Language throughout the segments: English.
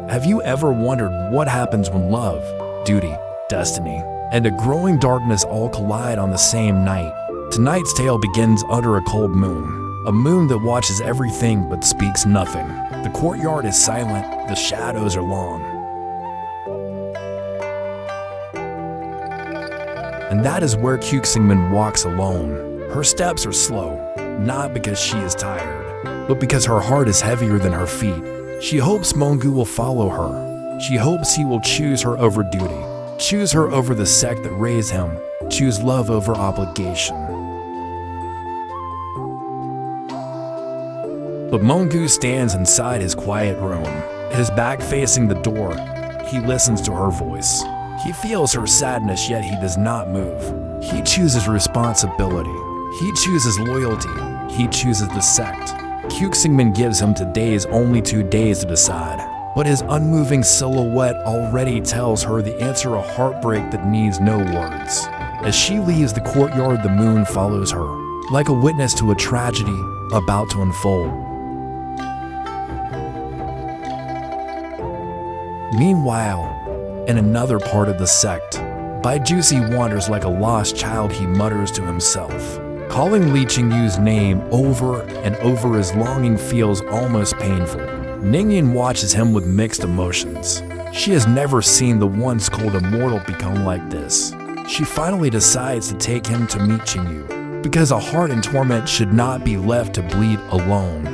Have you ever wondered what happens when love, duty, destiny, and a growing darkness all collide on the same night? Tonight's tale begins under a cold moon, a moon that watches everything but speaks nothing. The courtyard is silent, the shadows are long. And that is where Xian walks alone. Her steps are slow, not because she is tired, but because her heart is heavier than her feet. She hopes Mongu will follow her. She hopes he will choose her over duty, choose her over the sect that raised him, choose love over obligation. But Mongu stands inside his quiet room, his back facing the door. He listens to her voice. He feels her sadness, yet he does not move. He chooses responsibility. He chooses loyalty. He chooses the sect. Xian gives him only 2 days to decide. But his unmoving silhouette already tells her the answer, a heartbreak that needs no words. As she leaves the courtyard, the moon follows her, like a witness to a tragedy about to unfold. Meanwhile, in another part of the sect, Baijusi wanders like a lost child. He mutters to himself, calling Li Qingyu's name over and over. His longing feels almost painful. Ningyan watches him with mixed emotions. She has never seen the once cold immortal become like this. She finally decides to take him to meet Qingyu, because a heart in torment should not be left to bleed alone.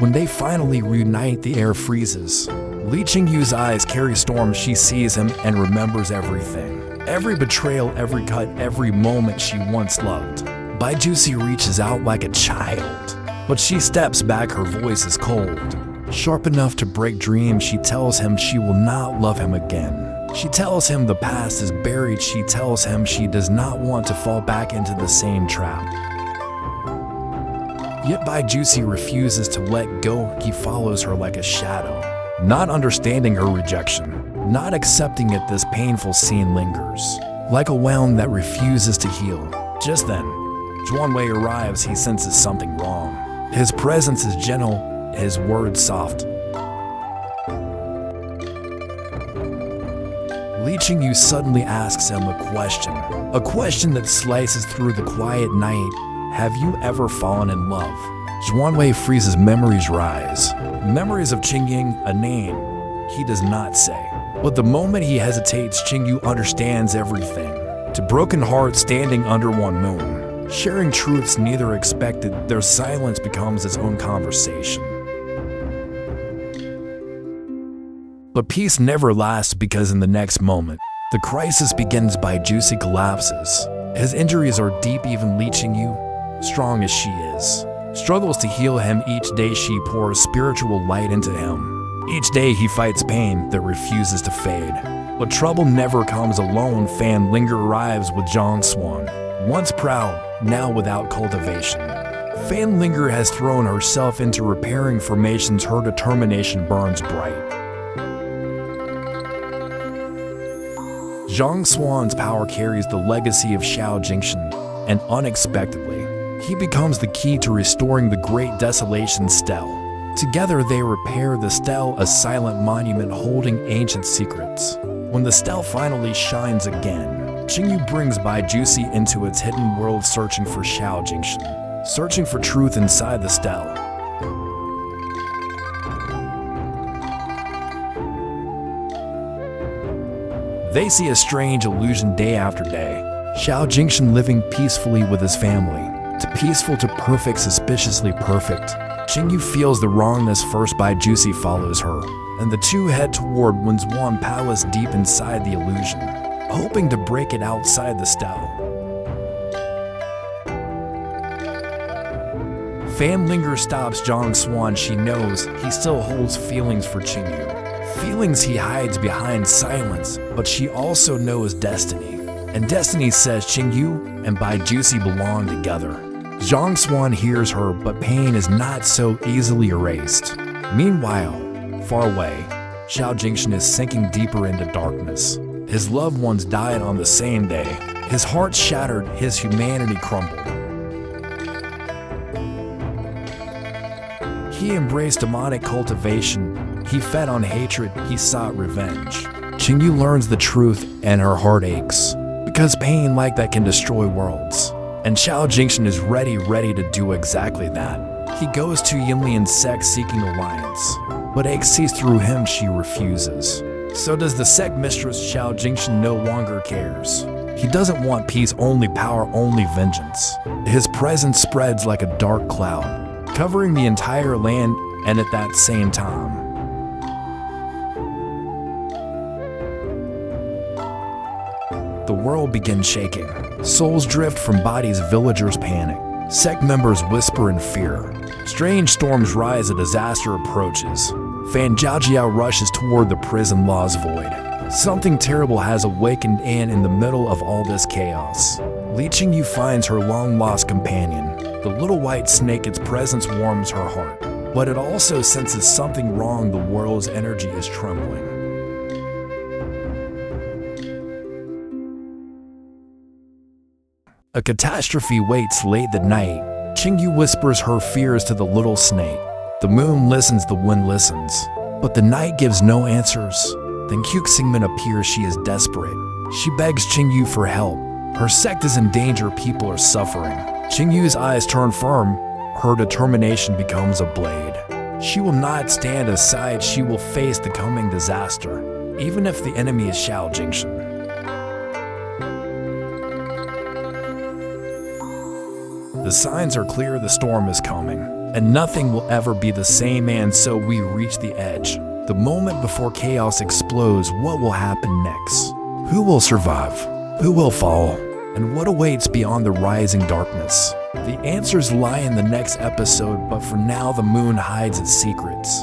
When they finally reunite, the air freezes. Li Qingyu's eyes carry storm. She sees him and remembers everything. Every betrayal, every cut, every moment she once loved. Baijusi reaches out like a child, but she steps back. Her voice is cold, sharp enough to break dreams. She tells him she will not love him again. She tells him the past is buried. She tells him she does not want to fall back into the same trap. Yet Baijusi refuses to let go. He follows her like a shadow, not understanding her rejection, not accepting it. This painful scene lingers, like a wound that refuses to heal. Just then, Jiang arrives. He senses something wrong. His presence is gentle, his words soft. Li Qingyu suddenly asks him a question that slices through the quiet night. Have you ever fallen in love? Jiang freezes. Memories rise. Memories of Qingying, a name he does not say. But the moment he hesitates, Qingyu understands everything. To broken hearts standing under one moon, sharing truths neither expected, their silence becomes its own conversation. But peace never lasts, because in the next moment, the crisis begins. Baijusi collapses. His injuries are deep. Even Li Qingyu, strong as she is, struggles to heal him. Each day she pours spiritual light into him. Each day he fights pain that refuses to fade. But trouble never comes alone. Fan Linger arrives with Jiang Swan, once proud, now without cultivation. Fan Linger has thrown herself into repairing formations. Her determination burns bright. Jiang Swan's power carries the legacy of Xiao Jingshan, and unexpectedly, he becomes the key to restoring the Great Desolation Stele. Together they repair the stele, a silent monument holding ancient secrets. When the stele finally shines again, Qingyu brings Baijusi into its hidden world, searching for Xiao Jingshan, searching for truth inside the stele. They see a strange illusion day after day. Xiao Jingshan living peacefully with his family, to peaceful to perfect, suspiciously perfect. Qingyu feels the wrongness first. Baijusi follows her, and the two head toward Wenzuan Palace deep inside the illusion, hoping to break it outside the stele. Fan Linger stops Jiang Swan. She knows he still holds feelings for Qingyu, feelings he hides behind silence, but she also knows destiny. And destiny says Qingyu and Baijusi belong together. Jiang Swan hears her, but pain is not so easily erased. Meanwhile, far away, Xiao Jingshan is sinking deeper into darkness. His loved ones died on the same day. His heart shattered, his humanity crumbled. He embraced demonic cultivation. He fed on hatred. He sought revenge. Qingyu learns the truth and her heart aches, because pain like that can destroy worlds. And Xiao Jingshan is ready to do exactly that. He goes to Yinlian's sect seeking alliance, but egg sees through him. She refuses. So does the sect mistress. Xiao Jingshan no longer cares. He doesn't want peace, only power, only vengeance. His presence spreads like a dark cloud, covering the entire land, and at that same time, the world begins shaking. Souls drift from bodies, villagers panic. Sect members whisper in fear. Strange storms rise, a disaster approaches. Fan Jiaojiao rushes toward the prison law's void. Something terrible has awakened, and in the middle of all this chaos, Li Qingyu finds her long-lost companion. The little white snake, its presence warms her heart, but it also senses something wrong. The world's energy is trembling. A catastrophe waits late that night. Qingyu whispers her fears to the little snake. The moon listens, the wind listens, but the night gives no answers. Then Xingmin appears. She is desperate. She begs Qingyu for help. Her sect is in danger. People are suffering. Qingyu's eyes turn firm. Her determination becomes a blade. She will not stand aside. She will face the coming disaster, even if the enemy is Xiao Jingshan. The signs are clear. The storm is coming, and nothing will ever be the same. And so we reach the edge. The moment before chaos explodes. What will happen next? Who will survive? Who will fall? And what awaits beyond the rising darkness? The answers lie in the next episode, but for now the moon hides its secrets.